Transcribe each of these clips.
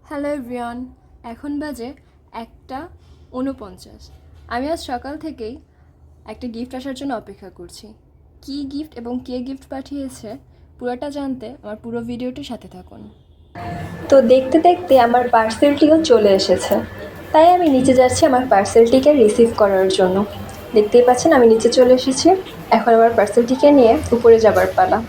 Hello everyone, এখন বাজে 1:49। আমি আজ সকাল থেকেই একটা গিফট আসার জন্য অপেক্ষা করছি। কী গিফট এবং কে গিফট পাঠিয়েছে পুরোটা জানতে আমার পুরো ভিডিওটির সাথে থাকুন। তো দেখতে দেখতে আমার পার্সেলটিও চলে এসেছে, তাই আমি নিচে যাচ্ছি আমার পার্সেলটিকে রিসিভ করার জন্য। দেখতেই পাচ্ছেন আমি নিচে চলে এসেছি। এখন আমার পার্সেলটিকে নিয়ে উপরে যাবার পালা।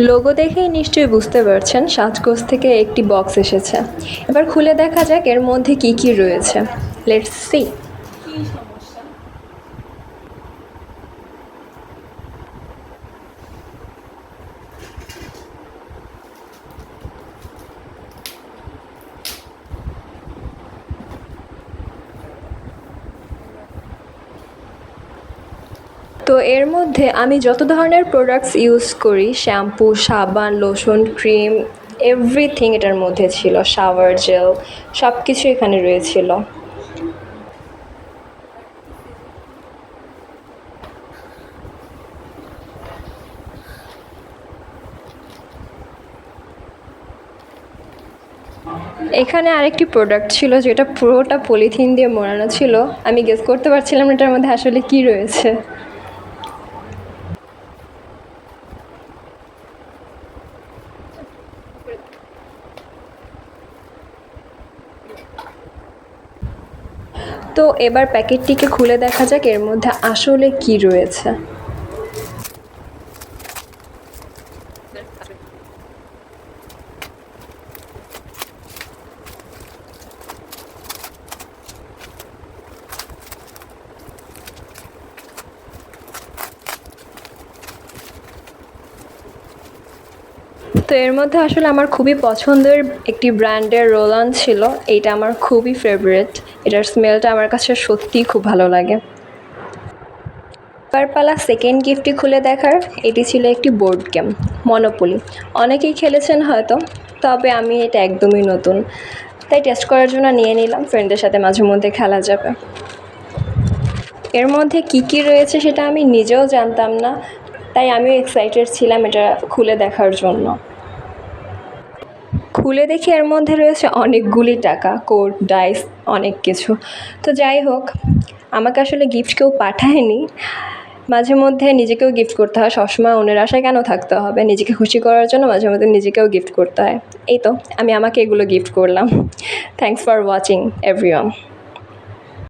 লোগো দেখেই নিশ্চয়ই বুঝতে পারছেন সাজগোজ থেকে একটি বক্স এসেছে। এবার খুলে দেখা যাক এর মধ্যে কি কি রয়েছে। Let's see. তো এর মধ্যে আমি যত ধরনের প্রোডাক্টস ইউজ করি, শ্যাম্পু, সাবান, লোশন, ক্রিম, এভরিথিং এটার মধ্যে ছিল। শাওয়ার জেল, সব কিছু এখানে রয়েছিল। এখানে আরেকটি প্রোডাক্ট ছিল যেটা পুরোটা পলিথিন দিয়ে মোড়ানো ছিল। আমি গেস করতে পারছিলাম না এটার মধ্যে আসলে কি রয়েছে। তো এবার প্যাকেটটিকে খুলে দেখা যাক এর মধ্যে আসলে কি রয়েছে। তো এর মধ্যে আসলে আমার খুবই পছন্দের একটি ব্র্যান্ডের রোল অন ছিল। এইটা আমার খুবই ফেভারিট। এটার স্মেলটা আমার কাছে সত্যিই খুব ভালো লাগে। এবার পালা সেকেন্ড গিফটটি খুলে দেখার। এটি ছিল একটি বোর্ড গেম, মনোপলি। অনেকেই খেলেছেন হয়তো, তবে আমি এটা একদমই নতুন, তাই টেস্ট করার জন্য নিয়ে নিলাম। ফ্রেন্ডদের সাথে মাঝে মধ্যে খেলা যাবে। এর মধ্যে কি কি রয়েছে সেটা আমি নিজেও জানতাম না, তাই আমিও এক্সাইটেড ছিলাম এটা খুলে দেখার জন্য। খুলে দেখি এর মধ্যে রয়েছে অনেকগুলি টাকা, কোড, ডাইস, অনেক কিছু। তো যাই হোক, আমাকে আসলে গিফট কেউ পাঠায়নি। মাঝে মধ্যে নিজেকেও গিফট করতে হয়, সবসময় অন্যের আশায় কেন থাকতে হবে। নিজেকে খুশি করার জন্য মাঝে মধ্যে নিজেকেও গিফট করতে হয়। এই তো আমি আমাকে এগুলো গিফট করলাম। Thanks for watching everyone.